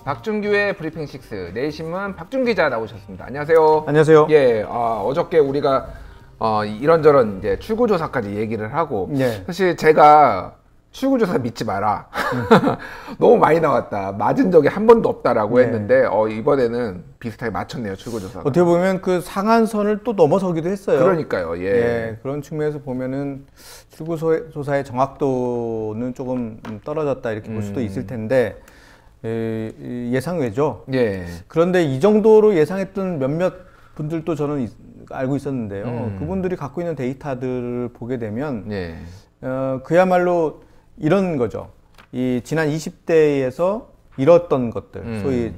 박준규의 브리핑 6 내일신문 박준 기자 나오셨습니다. 안녕하세요. 안녕하세요. 예, 어저께 우리가 이런저런 이제 출구조사까지 얘기를 하고 사실 제가 출구조사 믿지 마라. 너무 많이 나왔다. 맞은 적이 한 번도 없다라고 했는데 이번에는 비슷하게 맞췄네요. 출구조사가. 어떻게 보면 그 상한선을 또 넘어서기도 했어요. 그러니까요. 예. 그런 측면에서 보면은 출구조사의 정확도는 조금 떨어졌다 이렇게 볼 수도 있을 텐데 예상 외죠. 예. 그런데 이 정도로 예상했던 몇몇 분들도 저는 알고 있었는데요. 그분들이 갖고 있는 데이터들을 보게 되면 그야말로 이런 거죠. 이 지난 20대에서 잃었던 것들, 소위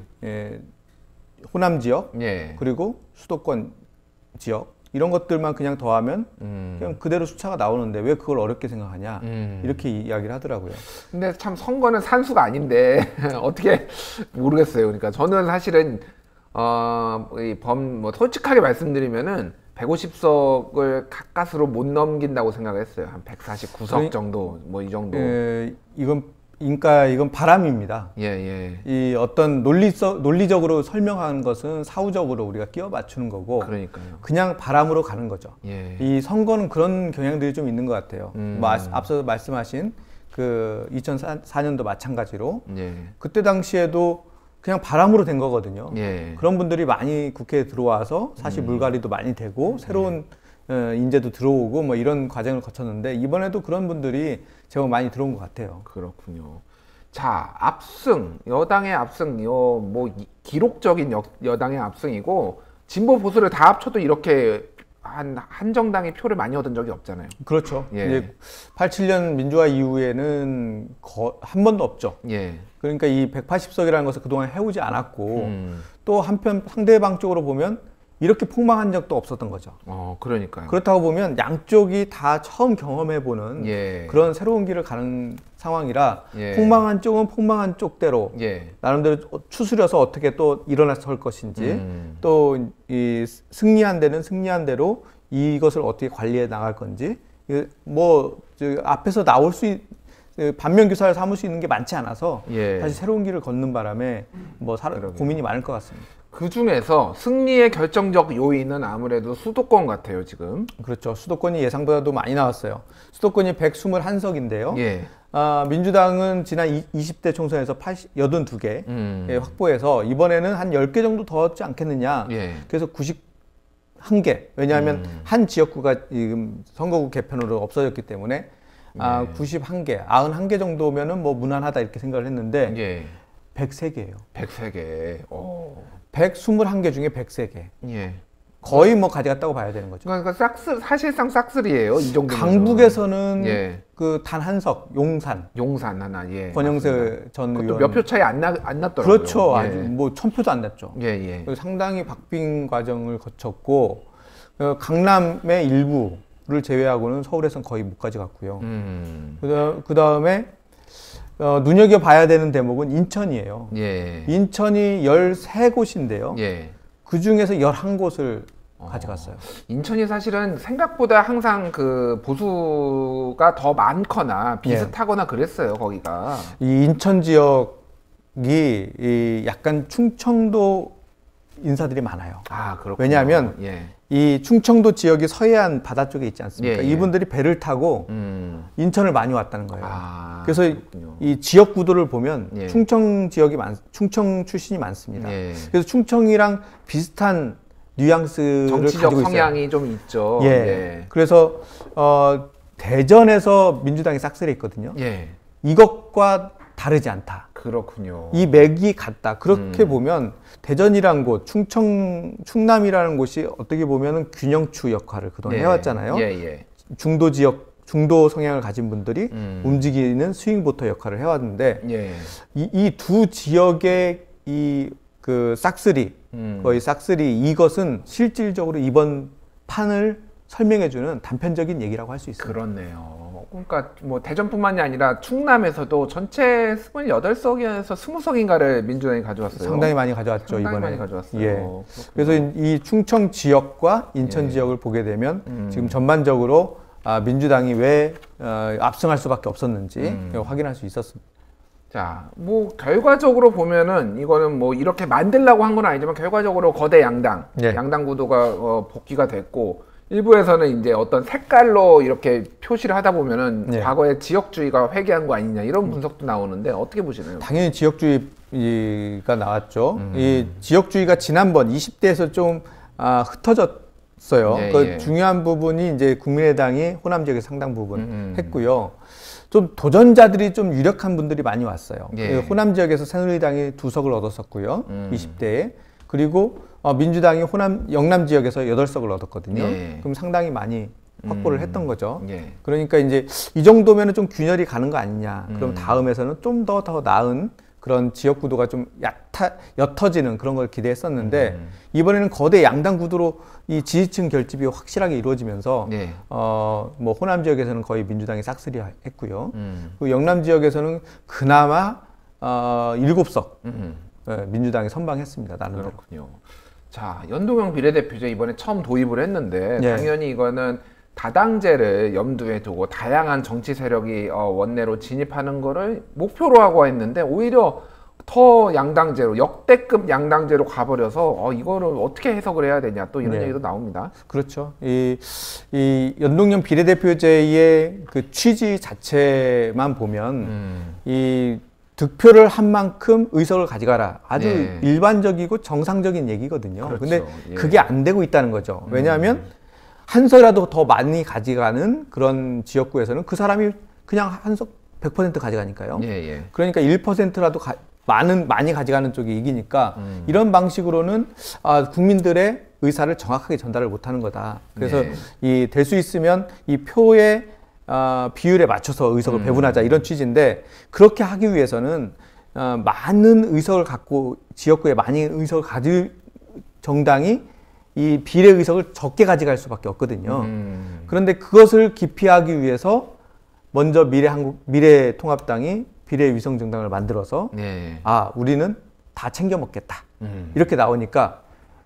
호남 지역 그리고 수도권 지역 이런 것들만 그냥 더하면 그냥 그대로 숫자가 나오는데 왜 그걸 어렵게 생각하냐 이렇게 이야기를 하더라고요. 근데 참 선거는 산수가 아닌데 어떻게 모르겠어요. 그러니까 저는 사실은 솔직하게 말씀드리면은 150석을 가까스로 못 넘긴다고 생각했어요. 한 149석 정도, 뭐 이 정도. 이건 바람입니다. 이 어떤 논리적으로 설명하는 것은 사후적으로 우리가 끼워 맞추는 거고, 그러니까요. 그냥 바람으로 가는 거죠. 이 선거는 그런 경향들이 좀 있는 것 같아요. 앞서 말씀하신 그 2004년도 마찬가지로 그때 당시에도 그냥 바람으로 된 거거든요. 그런 분들이 많이 국회에 들어와서 사실 물갈이도 많이 되고 새로운 인재도 들어오고 뭐 이런 과정을 거쳤는데 이번에도 그런 분들이 제법 많이 들어온 것 같아요. 그렇군요. 자, 압승, 여당의 압승, 뭐 기록적인 여당의 압승이고 진보 보수를 다 합쳐도 이렇게 한 정당이 표를 많이 얻은 적이 없잖아요. 그렇죠. 이제 87년 민주화 이후에는 한 번도 없죠. 그러니까 이 180석이라는 것을 그동안 해오지 않았고 또 한편 상대방 쪽으로 보면 이렇게 폭망한 적도 없었던 거죠. 그러니까요. 그렇다고 보면 양쪽이 다 처음 경험해보는 그런 새로운 길을 가는 상황이라 폭망한 쪽은 폭망한 쪽대로 나름대로 추스려서 어떻게 또 일어나서 할 것인지 또 이 승리한 데는 승리한 대로 이것을 어떻게 관리해 나갈 건지 앞에서 나올 수 반면교사를 삼을 수 있는 게 많지 않아서 사실 새로운 길을 걷는 바람에 고민이 많을 것 같습니다. 그 중에서 승리의 결정적 요인은 아무래도 수도권 같아요, 지금. 그렇죠. 수도권이 예상보다도 많이 나왔어요. 수도권이 121석인데요. 민주당은 지난 20대 총선에서 82개 확보해서 이번에는 한 10개 정도 더 얻지 않겠느냐. 그래서 91개. 왜냐하면 한 지역구가 지금 선거구 개편으로 없어졌기 때문에 91개, 91개 정도면은 뭐 무난하다 이렇게 생각을 했는데 103개예요. 103개. 121개 중에 103개. 거의 뭐 가져갔다고 봐야 되는 거죠. 그러니까 사실상 싹쓸이에요. 이 정도. 강북에서는 그 단 한 석, 용산 하나. 권영세 전 의원. 몇 표 차이 안 났더라고요. 그렇죠. 아주 뭐 1000표도 안 났죠. 상당히 박빙 과정을 거쳤고 강남의 일부를 제외하고는 서울에서는 거의 못 가져갔고요. 그 다음에 눈여겨봐야 되는 대목은 인천이에요. 인천이 13곳인데요. 그 중에서 11곳을 가져갔어요. 인천이 사실은 생각보다 항상 그 보수가 더 많거나 비슷하거나 그랬어요, 거기가. 이 인천 지역이 약간 충청도 인사들이 많아요. 그렇군요. 왜냐하면 이 충청도 지역이 서해안 바다 쪽에 있지 않습니까? 이분들이 배를 타고 인천을 많이 왔다는 거예요. 그래서 그렇군요. 이 지역 구도를 보면 충청 출신이 많습니다. 그래서 충청이랑 비슷한 뉘앙스를 정치적 가지고 성향이 있어요. 좀 있죠. 그래서 대전에서 민주당이 싹쓸이했거든요. 이것과 다르지 않다. 그렇군요. 이 맥이 같다. 그렇게 보면 대전이라는 곳, 충남이라는 곳이 어떻게 보면 균형추 역할을 그동안 해왔잖아요. 중도 지역, 중도 성향을 가진 분들이 움직이는 스윙보터 역할을 해왔는데 이 두 지역의 그 싹쓸이, 거의 싹쓸이 이것은 실질적으로 이번 판을 설명해주는 단편적인 얘기라고 할 수 있습니다. 그렇네요. 그러니까 뭐 대전뿐만이 아니라 충남에서도 전체 28석에서 20석인가를 민주당이 가져왔어요. 상당히 많이 가져왔죠. 상당히 이번에 많이 가져왔어요. 예. 그래서 이 충청 지역과 인천 지역을 보게 되면 지금 전반적으로 민주당이 왜 압승할 수밖에 없었는지 확인할 수 있었습니다. 자, 뭐 결과적으로 보면은 이거는 뭐 이렇게 만들려고 한 건 아니지만 결과적으로 거대 양당, 양당 구도가 복귀가 됐고, 일부에서는 이제 어떤 색깔로 이렇게 표시를 하다 보면은 과거에 지역주의가 회귀한 거 아니냐 이런 분석도 나오는데 어떻게 보시나요? 당연히 지역주의가 나왔죠. 이 지역주의가 지난번 20대에서 좀 흩어졌어요. 그 중요한 부분이 이제 국민의당이 호남 지역에 상당 부분 했고요. 좀 도전자들이 좀 유력한 분들이 많이 왔어요. 호남 지역에서 새누리당이 2석을 얻었었고요. 20대에. 그리고 민주당이 영남 지역에서 8석을 얻었거든요. 그럼 상당히 많이 확보를 했던 거죠. 그러니까 이제 이 정도면은 좀 균열이 가는 거 아니냐. 그럼 다음에서는 좀 더 나은 그런 지역 구도가 좀 옅어지는 그런 걸 기대했었는데 이번에는 거대 양당 구도로 이 지지층 결집이 확실하게 이루어지면서 뭐 호남 지역에서는 거의 민주당이 싹쓸이 했고요. 그리고 영남 지역에서는 그나마 7석 민주당이 선방했습니다. 나름대로. 그렇군요. 자, 연동형 비례대표제 이번에 처음 도입을 했는데 당연히 이거는 다당제를 염두에 두고 다양한 정치 세력이 원내로 진입하는 거를 목표로 하고 했는데 오히려 더 양당제로 역대급 양당제로 가버려서 이거를 어떻게 해석을 해야 되냐 또 이런 얘기도 나옵니다. 그렇죠. 이 연동형 비례대표제의 그 취지 자체만 보면 이 득표를 한 만큼 의석을 가져가라. 아주 일반적이고 정상적인 얘기거든요. 그렇죠. 근데 그게 안 되고 있다는 거죠. 왜냐하면 한 석이라도 더 많이 가져가는 그런 지역구에서는 그 사람이 그냥 한 석 100% 가져가니까요. 그러니까 1%라도 많이 가져가는 쪽이 이기니까 이런 방식으로는 국민들의 의사를 정확하게 전달을 못하는 거다. 그래서 될 수 있으면 이 표의 비율에 맞춰서 의석을 배분하자 이런 취지인데 그렇게 하기 위해서는 많은 의석을 갖고 지역구에 많이 의석을 가질 정당이 이 비례 의석을 적게 가져갈 수밖에 없거든요. 그런데 그것을 기피하기 위해서 먼저 미래통합당이 비례 위성 정당을 만들어서 우리는 다 챙겨 먹겠다 이렇게 나오니까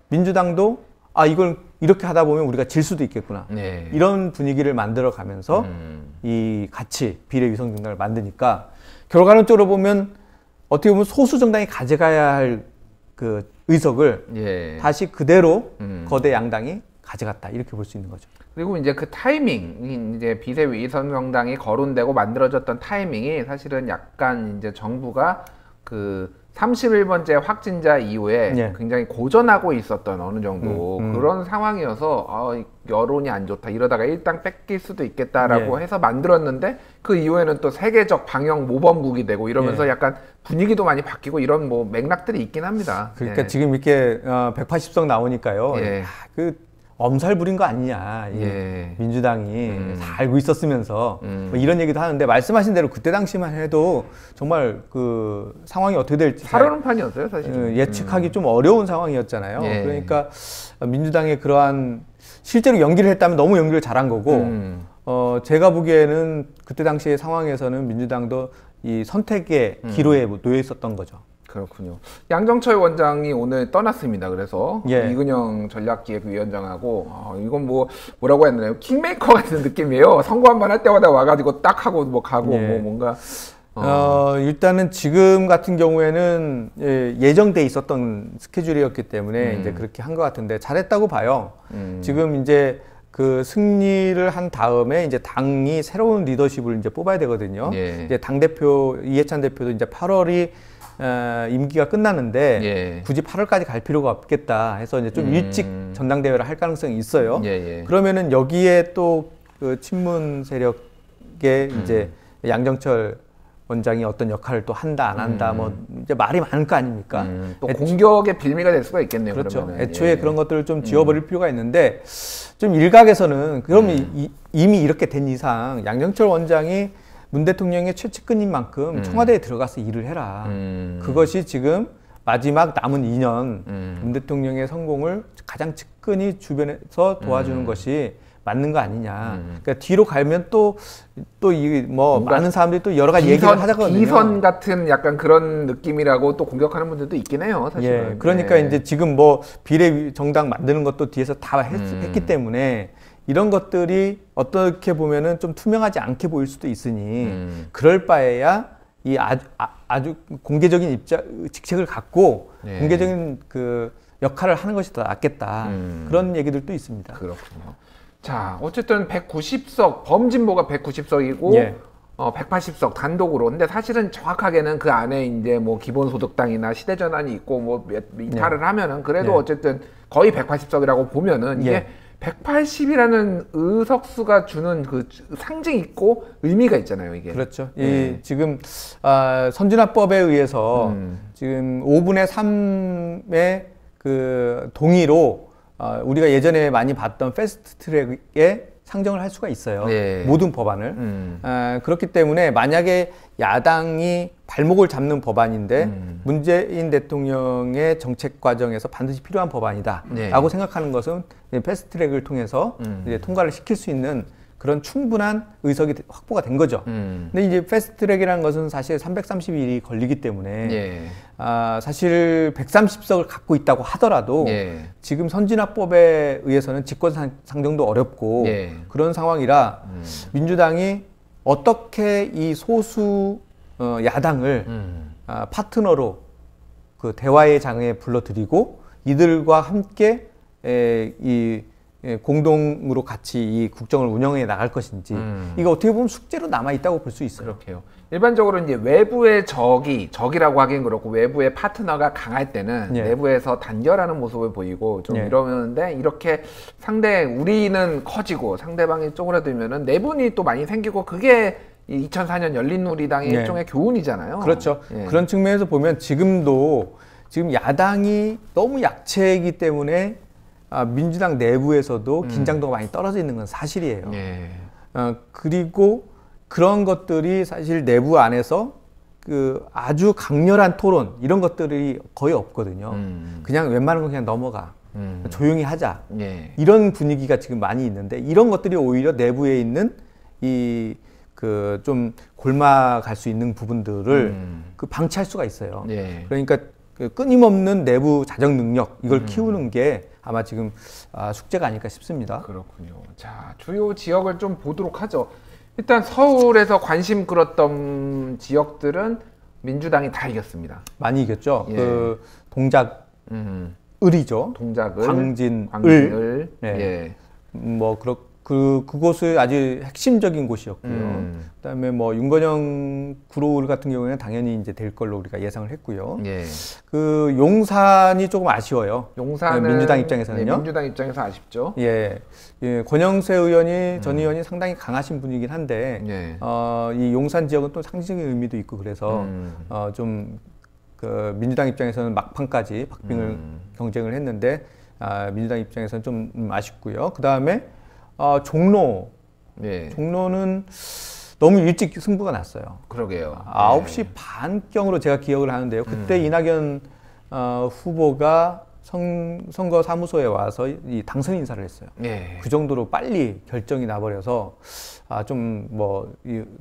민주당도 이걸 이렇게 하다 보면 우리가 질 수도 있겠구나 이런 분위기를 만들어 가면서 이 같이 비례 위성 정당을 만드니까 결과론적으로 보면 어떻게 보면 소수 정당이 가져가야 할 그 의석을 다시 그대로 거대 양당이 가져갔다 이렇게 볼 수 있는 거죠. 그리고 이제 그 타이밍, 이제 비례 위성 정당이 거론되고 만들어졌던 타이밍이 사실은 약간 이제 정부가 그 31번째 확진자 이후에 굉장히 고전하고 있었던 어느 정도 그런 상황이어서 여론이 안 좋다 이러다가 일당 뺏길 수도 있겠다라고 해서 만들었는데 그 이후에는 또 세계적 방역 모범국이 되고 이러면서 약간 분위기도 많이 바뀌고 이런 뭐 맥락들이 있긴 합니다. 그러니까 지금 이렇게 180석 나오니까요. 그 엄살 부린 거 아니냐. 민주당이 다 알고 있었으면서 뭐 이런 얘기도 하는데 말씀하신 대로 그때 당시만 해도 정말 그 상황이 어떻게 될지 살얼음판이었어요, 사실. 예측하기 좀 어려운 상황이었잖아요. 그러니까 민주당의 그러한 실제로 연기를 했다면 너무 연기를 잘한 거고 제가 보기에는 그때 당시의 상황에서는 민주당도 이 선택의 기로에 놓여 있었던 거죠. 그렇군요. 양정철 원장이 오늘 떠났습니다. 그래서 이근영 전략기획위원장하고 이건 뭐라고 해야 되나요? 킹메이커 같은 느낌이에요. 선거 한번 할 때마다 와가지고 딱 하고 뭐 가고 뭐 뭔가 일단은 지금 같은 경우에는 예정돼 있었던 스케줄이었기 때문에 이제 그렇게 한 것 같은데 잘했다고 봐요. 지금 이제 그 승리를 한 다음에 이제 당이 새로운 리더십을 이제 뽑아야 되거든요. 이제 당대표 이해찬 대표도 이제 8월이 임기가 끝나는데 굳이 8월까지 갈 필요가 없겠다 해서 이제 좀 일찍 전당대회를 할 가능성이 있어요. 그러면은 여기에 또 그 친문 세력의 이제 양정철 원장이 어떤 역할을 또 한다 안 한다 뭐 이제 말이 많을 거 아닙니까? 또 공격의 빌미가 될 수가 있겠네요. 그렇죠. 그러면은. 애초에 그런 것들을 좀 지워버릴 필요가 있는데 좀 일각에서는 그러면 이미 이렇게 된 이상 양정철 원장이 문 대통령의 최측근인 만큼 청와대에 들어가서 일을 해라. 그것이 지금 마지막 남은 2년 문 대통령의 성공을 가장 측근히 주변에서 도와주는 것이 맞는 거 아니냐. 그러니까 뒤로 가면 또 이 뭐 많은 사람들이 또 여러 가지 얘기를 하자거든요. 비선 같은 약간 그런 느낌이라고 또 공격하는 분들도 있긴 해요, 사실은. 예, 그러니까 이제 지금 뭐 비례 정당 만드는 것도 뒤에서 다 했기 때문에 이런 것들이 어떻게 보면은 좀 투명하지 않게 보일 수도 있으니 그럴 바에야 이 아주 공개적인 직책을 갖고 공개적인 그 역할을 하는 것이 더 낫겠다. 그런 얘기들도 있습니다. 그렇군요. 자, 어쨌든 190석, 범진보가 190석이고, 180석 단독으로. 근데 사실은 정확하게는 그 안에 이제 뭐 기본소득당이나 시대전환이 있고 뭐 이탈을 하면은 그래도 어쨌든 거의 180석이라고 보면은 이게 180이라는 의석수가 주는 그 상징이 있고 의미가 있잖아요, 이게. 그렇죠. 이 지금 선진화법에 의해서 지금 5분의 3의 그 동의로 우리가 예전에 많이 봤던 패스트트랙에 상정을 할 수가 있어요. 모든 법안을. 그렇기 때문에 만약에 야당이 발목을 잡는 법안인데 문재인 대통령의 정책 과정에서 반드시 필요한 법안이다 라고 생각하는 것은 패스트트랙을 통해서 이제 통과를 시킬 수 있는 그런 충분한 의석이 확보가 된 거죠. 근데 이제 패스트트랙이라는 것은 사실 330일이 걸리기 때문에 사실 130석을 갖고 있다고 하더라도 지금 선진화법에 의해서는 직권상정도 어렵고 그런 상황이라 민주당이 어떻게 이 소수 야당을 파트너로 그 대화의 장에 불러들이고 이들과 함께 공동으로 같이 이 국정을 운영해 나갈 것인지 이거 어떻게 보면 숙제로 남아 있다고 볼 수 있어요. 그렇게요. 일반적으로 이제 외부의 적이라고 하긴 그렇고 외부의 파트너가 강할 때는 내부에서 단결하는 모습을 보이고 좀 이러는데 이렇게 우리는 커지고 상대방이 쪼그라들면은 내분이 또 많이 생기고 그게 2004년 열린우리당의 일종의 교훈이잖아요. 그렇죠. 그런 측면에서 보면 지금 야당이 너무 약체이기 때문에 민주당 내부에서도 긴장도가 많이 떨어져 있는 건 사실이에요. 그리고 그런 것들이 사실 내부 안에서 그 아주 강렬한 토론 이런 것들이 거의 없거든요. 그냥 웬만한 건 그냥 넘어가. 조용히 하자. 이런 분위기가 지금 많이 있는데 이런 것들이 오히려 내부에 있는 그 좀 골마갈 수 있는 부분들을 그 방치할 수가 있어요. 그러니까 그 끊임없는 내부 자정 능력 이걸 키우는 게 아마 지금 숙제가 아닐까 싶습니다. 그렇군요. 자, 주요 지역을 좀 보도록 하죠. 일단 서울에서 관심 끌었던 지역들은 민주당이 다 이겼습니다. 많이 이겼죠. 그 동작을이죠. 동작을, 광진을. 뭐 그곳은 아주 핵심적인 곳이었고요. 그다음에 뭐 윤건영 구로울 같은 경우에는 당연히 이제 될 걸로 우리가 예상을 했고요. 그 용산이 조금 아쉬워요. 용산은 민주당 입장에서는요. 민주당 입장에서 아쉽죠. 권영세 의원이 전 의원이 상당히 강하신 분이긴 한데 이 용산 지역은 또 상징적인 의미도 있고 그래서 좀 그 민주당 입장에서는 막판까지 박빙을 경쟁을 했는데 민주당 입장에서는 좀 아쉽고요. 그 다음에 종로. 종로는 너무 일찍 승부가 났어요. 그러게요. 9시 반경으로 제가 기억을 하는데요. 그때 이낙연 후보가 선거 사무소에 와서 이 당선 인사를 했어요. 그 정도로 빨리 결정이 나버려서 좀 뭐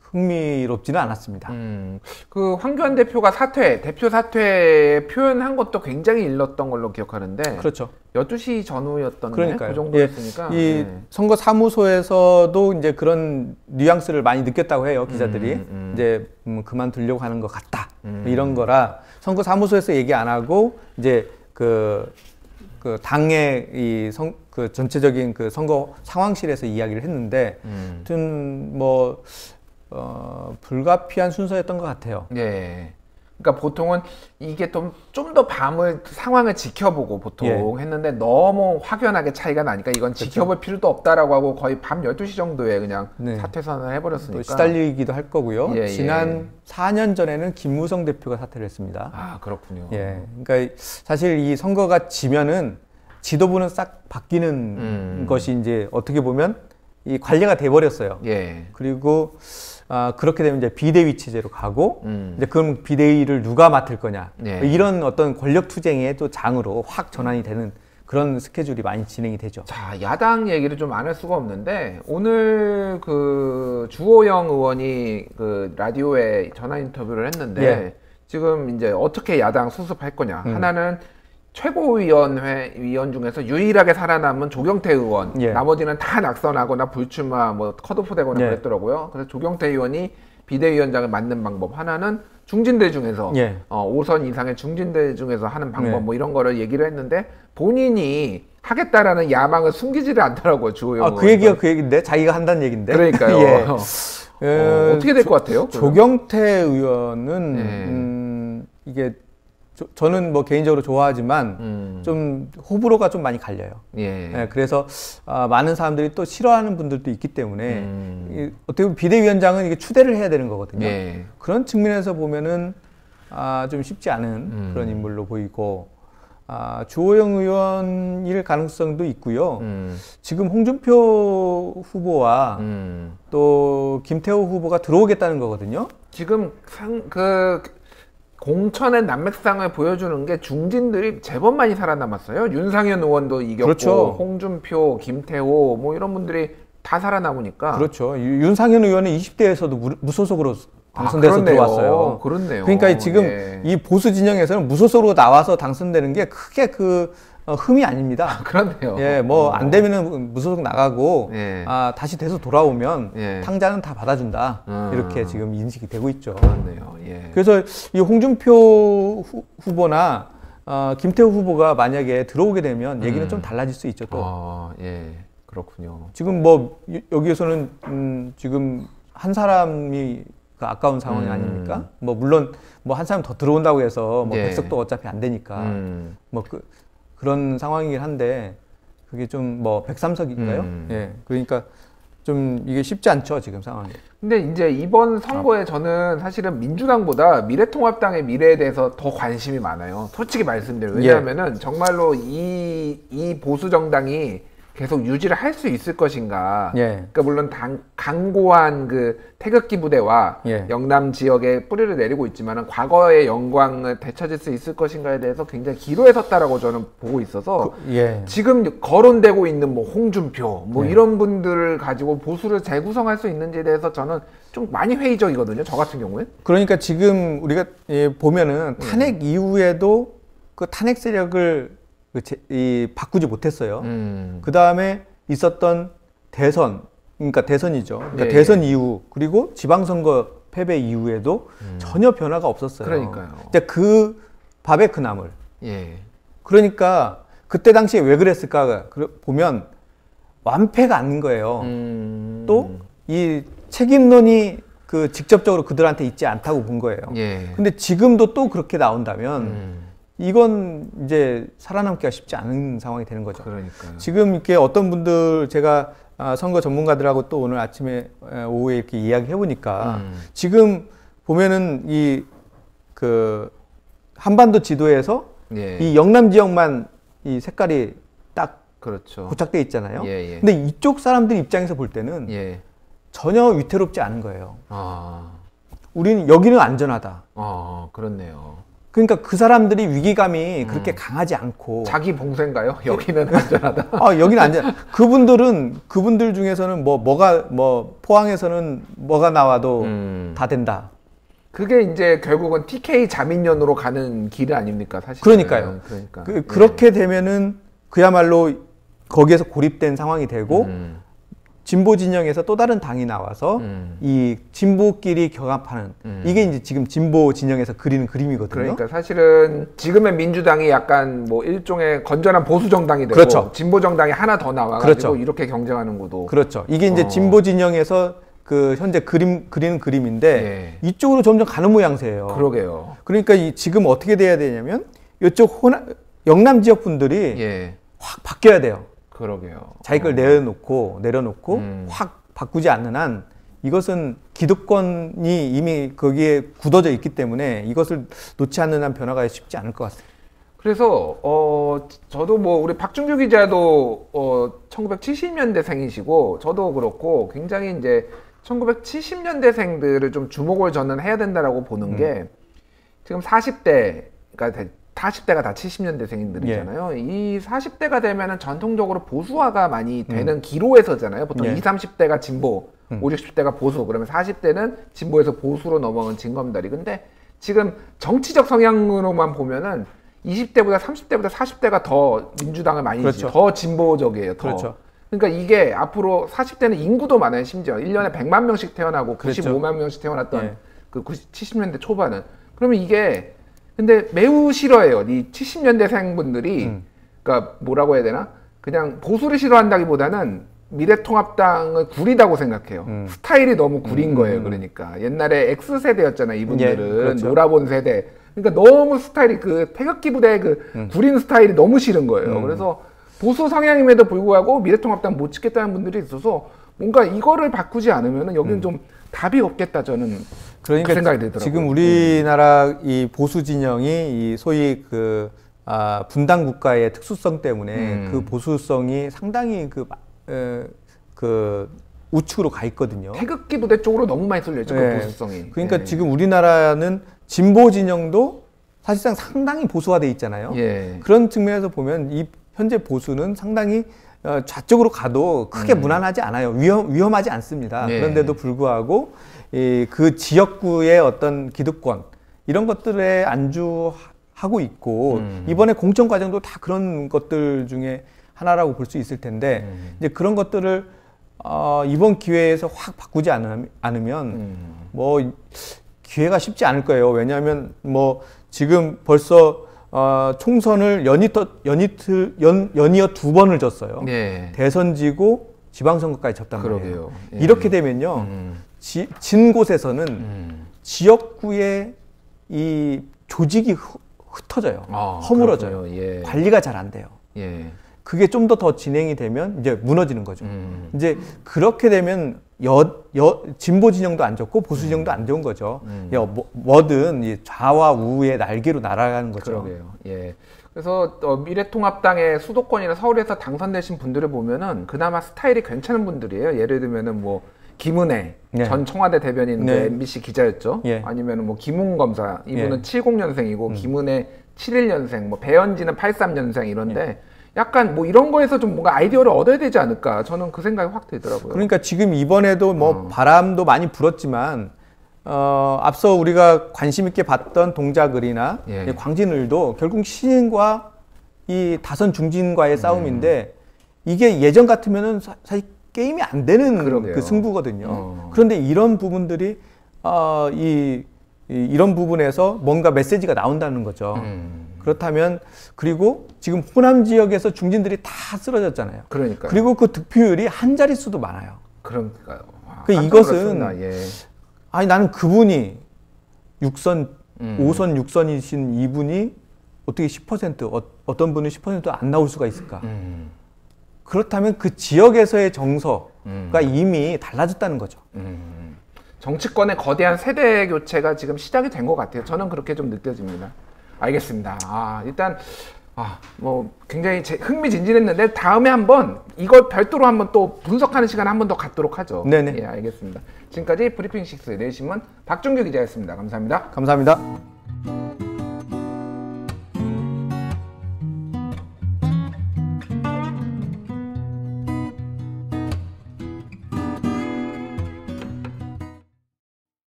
흥미롭지는 않았습니다. 그 황교안 대표가 대표 사퇴 표현한 것도 굉장히 일렀던 걸로 기억하는데. 그렇죠. 12시 전후였던 그러니까요. 그 정도였으니까. 이 선거 사무소에서도 이제 그런 뉘앙스를 많이 느꼈다고 해요, 기자들이. 이제 그만두려고 하는 것 같다. 이런 거라 선거 사무소에서 얘기 안 하고 이제 그 당의 그 전체적인 그 선거 상황실에서 이야기를 했는데, 아무튼 뭐 불가피한 순서였던 것 같아요. 그러니까 보통은 이게 좀 더 상황을 지켜보고 보통 했는데 너무 확연하게 차이가 나니까 이건 지켜볼 필요도 없다라고 하고 거의 밤 12시 정도에 그냥 사퇴 선언을 해버렸으니까. 또 시달리기도 할 거고요. 지난 4년 전에는 김무성 대표가 사퇴를 했습니다. 그렇군요. 그러니까 사실 이 선거가 지면은 지도부는 싹 바뀌는 것이 이제 어떻게 보면 이 관례가 돼버렸어요. 그리고 그렇게 되면 이제 비대위 체제로 가고 이제 그럼 비대위를 누가 맡을 거냐 이런 어떤 권력 투쟁의 또 장으로 확 전환이 되는 그런 스케줄이 많이 진행이 되죠. 자, 야당 얘기를 좀 안 할 수가 없는데 오늘 그 주호영 의원이 그 라디오에 전화 인터뷰를 했는데 예. 지금 이제 어떻게 야당 수습할 거냐. 하나는 최고위원 중에서 유일하게 살아남은 조경태 의원, 예. 나머지는 다 낙선하거나 불출마, 뭐 컷오프되거나 예. 그랬더라고요. 그래서 조경태 의원이 비대위원장을 맡는 방법, 하나는 중진들 중에서 예. 5선 이상의 중진들 중에서 하는 방법, 예. 뭐 이런 거를 얘기를 했는데 본인이 하겠다라는 야망을 숨기지를 않더라고요, 주호영 의원. 그 얘기가 그 얘기인데 자기가 한다는 얘기인데. 그러니까요. 예. 어떻게 될 것 같아요? 조경태 의원은 이게 저는 뭐 개인적으로 좋아하지만 좀 호불호가 좀 많이 갈려요. 예. 예, 그래서 많은 사람들이 또 싫어하는 분들도 있기 때문에 어떻게 보면 비대위원장은 이게 추대를 해야 되는 거거든요. 예. 그런 측면에서 보면은 좀 쉽지 않은 그런 인물로 보이고 주호영 의원일 가능성도 있고요. 지금 홍준표 후보와 또 김태호 후보가 들어오겠다는 거거든요. 지금 공천의 난맥상을 보여주는 게 중진들이 제법 많이 살아남았어요. 윤상현 의원도 이겼고, 그렇죠. 홍준표, 김태호 뭐 이런 분들이 다 살아남으니까. 그렇죠. 윤상현 의원은 20대에서도 무소속으로 당선돼서 들어왔어요. 그렇네요. 그러니까 지금 예. 이 보수 진영에서는 무소속으로 나와서 당선되는 게 크게 흠이 아닙니다. 그렇네요. 예, 뭐 안 되면은 무소속 나가고 예. 다시 돼서 돌아오면 예. 탕자는 다 받아준다. 이렇게 지금 인식이 되고 있죠. 그렇네요. 예. 그래서 이 홍준표 후보나 김태호 후보가 만약에 들어오게 되면 얘기는 좀 달라질 수 있죠. 또. 예, 그렇군요. 지금 뭐 여기에서는 지금 한 사람이 아까운 상황이 아닙니까? 뭐 물론 뭐 한 사람 더 들어온다고 해서 뭐 예. 100석도 어차피 안 되니까 뭐 그런 상황이긴 한데 그게 좀 뭐 103석인가요? 예. 그러니까 좀 이게 쉽지 않죠, 지금 상황이. 근데 이제 이번 선거에 저는 사실은 민주당보다 미래통합당의 미래에 대해서 더 관심이 많아요. 솔직히 말씀드려요. 왜냐하면은 예. 정말로 이 보수 정당이 계속 유지를 할 수 있을 것인가. 예. 그러니까 물론 강고한 그 태극기 부대와 예. 영남 지역에 뿌리를 내리고 있지만은 과거의 영광을 되찾을 수 있을 것인가에 대해서 굉장히 기로에 섰다라고 저는 보고 있어서 예. 지금 거론되고 있는 뭐 홍준표 뭐 예. 이런 분들을 가지고 보수를 재구성할 수 있는지에 대해서 저는 좀 많이 회의적이거든요. 저 같은 경우에. 그러니까 지금 우리가 보면은 탄핵 이후에도 그 탄핵 세력을 바꾸지 못했어요. 그 다음에 있었던 대선, 그러니까 대선이죠. 그러니까 네. 대선 이후 그리고 지방선거 패배 이후에도 전혀 변화가 없었어요. 그러니까요. 그 밥의 그 나물. 예. 그러니까 그때 당시에 왜 그랬을까 보면 완패가 아닌 거예요. 또 이 책임론이 직접적으로 그들한테 있지 않다고 본 거예요. 예. 근데 지금도 또 그렇게 나온다면 이건 이제 살아남기가 쉽지 않은 상황이 되는 거죠. 그러니까요. 지금 이렇게 어떤 분들 제가 선거 전문가들하고 또 오늘 아침에 오후에 이렇게 이야기 해보니까 지금 보면은 한반도 지도에서 예. 이 영남 지역만 이 색깔이 딱 그렇죠. 고착돼 있잖아요. 예, 예. 근데 이쪽 사람들 입장에서 볼 때는 예. 전혀 위태롭지 않은 거예요. 우리는 여기는 안전하다. 그렇네요. 그러니까 그 사람들이 위기감이 그렇게 강하지 않고 자기 봉쇄인가요? 여기는 안전하다. 여기는 안전. 그분들 중에서는 포항에서는 뭐가 나와도 다 된다. 그게 이제 결국은 TK 자민련으로 가는 길 아닙니까, 사실. 그러니까요. 그렇게 되면은 그야말로 거기에서 고립된 상황이 되고 진보 진영에서 또 다른 당이 나와서 이 진보끼리 경합하는 이게 이제 지금 진보 진영에서 그리는 그림이거든요. 그러니까 사실은 지금의 민주당이 약간 뭐 일종의 건전한 보수 정당이 되고 그렇죠. 진보 정당이 하나 더 나와가지고 그렇죠. 이렇게 경쟁하는 구도. 그렇죠. 이게 이제 진보 진영에서 현재 그리는 그림인데 예. 이쪽으로 점점 가는 모양새예요. 그러게요. 그러니까 지금 어떻게 돼야 되냐면 이쪽 영남 지역 분들이 예. 확 바뀌어야 돼요. 그러게요. 자기 걸 내려놓고 확 바꾸지 않는 한 이것은 기득권이 이미 거기에 굳어져 있기 때문에 이것을 놓지 않는 한 변화가 쉽지 않을 것 같습니다. 그래서 저도 뭐 우리 박준규 기자도 1970년대생이시고 저도 그렇고 굉장히 이제 1970년대생들을 좀 주목을 저는 해야 된다라고 보는 게 지금 40대가 40대가 다 70년대생들이잖아요. 예. 이 40대가 되면은 전통적으로 보수화가 많이 되는 기로에서잖아요. 보통 예. 20, 30대가 진보, 50, 60대가 보수, 그러면 40대는 진보에서 보수로 넘어간 징검다리. 근데 지금 정치적 성향으로만 보면은 20대보다 30대보다 40대가 더 민주당을 많이 그렇죠. 더 진보적이에요. 더. 그렇죠. 그러니까 이게 앞으로 40대는 인구도 많아요. 심지어 1년에 100만 명씩 태어나고 그렇죠. 95만 명씩 태어났던 예. 그 70년대 초반은. 그러면 이게 근데 매우 싫어해요. 이 70년대생 분들이 그러니까 뭐라고 해야 되나? 그냥 보수를 싫어한다기보다는 미래통합당을 구리다고 생각해요. 스타일이 너무 구린 거예요. 그러니까 옛날에 X세대였잖아요. 이분들은. 예, 그렇죠. 놀아본 세대. 그러니까 너무 스타일이 그 태극기 부대의 그 구린 스타일이 너무 싫은 거예요. 그래서 보수 성향임에도 불구하고 미래통합당 못 찍겠다는 분들이 있어서 뭔가 이거를 바꾸지 않으면 여기는 좀 답이 없겠다, 저는 그러니까 그 생각이 들더라고요. 지금 우리나라 이 보수 진영이 이 소위 분단 국가의 특수성 때문에 그 보수성이 상당히 그 우측으로 가 있거든요. 태극기 부대 쪽으로 너무 많이 쏠려 있죠. 네. 그 보수성이. 그러니까 네. 지금 우리나라는 진보 진영도 사실상 상당히 보수화돼 있잖아요. 예. 그런 측면에서 보면 이 현재 보수는 상당히 좌쪽으로 가도 크게 무난하지 않아요. 위험하지 않습니다. 예. 그런데도 불구하고 그 지역구의 어떤 기득권 이런 것들에 안주하고 있고 이번에 공천 과정도 다 그런 것들 중에 하나라고 볼 수 있을 텐데 이제 그런 것들을 이번 기회에서 확 바꾸지 않으면 뭐 기회가 쉽지 않을 거예요. 왜냐하면 뭐 지금 벌써 총선을 연이어 2번을 졌어요. 예. 대선 지고 지방선거까지 졌단 말이에요. 그러게요. 예. 이렇게 되면요, 진 곳에서는 지역구의 이 조직이 흩어져요. 허물어져요. 예. 관리가 잘 안 돼요. 예. 그게 좀 더 진행이 되면 이제 무너지는 거죠. 이제 그렇게 되면 진보 진영도 안 좋고 보수 진영도 안 좋은 거죠. 뭐든 이 좌와 우의 날개로 날아가는 거죠. 그러게요. 예. 그래서 미래통합당의 수도권이나 서울에서 당선되신 분들을 보면은 그나마 스타일이 괜찮은 분들이에요. 예를 들면은 뭐 김은혜 네. 전 청와대 대변인 네. MBC 기자였죠. 예. 아니면은 뭐 김웅 검사 이분은 예. 70년생이고 김은혜 71년생, 뭐 배현진은 83년생 이런데 약간 뭐 이런 거에서 좀 뭔가 아이디어를 얻어야 되지 않을까. 저는 그 생각이 확 들더라고요. 그러니까 지금 이번에도 뭐 바람도 많이 불었지만 앞서 우리가 관심 있게 봤던 동작을이나 예. 광진을도 결국 신인과 이 다선 중진과의 싸움인데 이게 예전 같으면은 사실 게임이 안 되는 그러게요. 그 승부거든요. 그런데 이런 부분들이 이런 부분에서 뭔가 메시지가 나온다는 거죠. 그렇다면 그리고 지금 호남 지역에서 중진들이 다 쓰러졌잖아요. 그러니까요. 그리고 그 득표율이 한 자릿수도 많아요. 그러니까요. 이것은 예. 아니 나는 그분이 5선 6선이신 이분이 어떻게 10% 어떤 분은 10% 안 나올 수가 있을까? 그렇다면 그 지역에서의 정서가 이미 달라졌다는 거죠. 정치권의 거대한 세대 교체가 지금 시작이 된 것 같아요. 저는 그렇게 좀 느껴집니다. 알겠습니다. 일단 뭐 굉장히 흥미진진했는데 다음에 한번 이걸 별도로 한번 또 분석하는 시간 한번 더 갖도록 하죠. 네네. 예, 알겠습니다. 지금까지 브리핑 6 내신문 박준규 기자였습니다. 감사합니다. 감사합니다.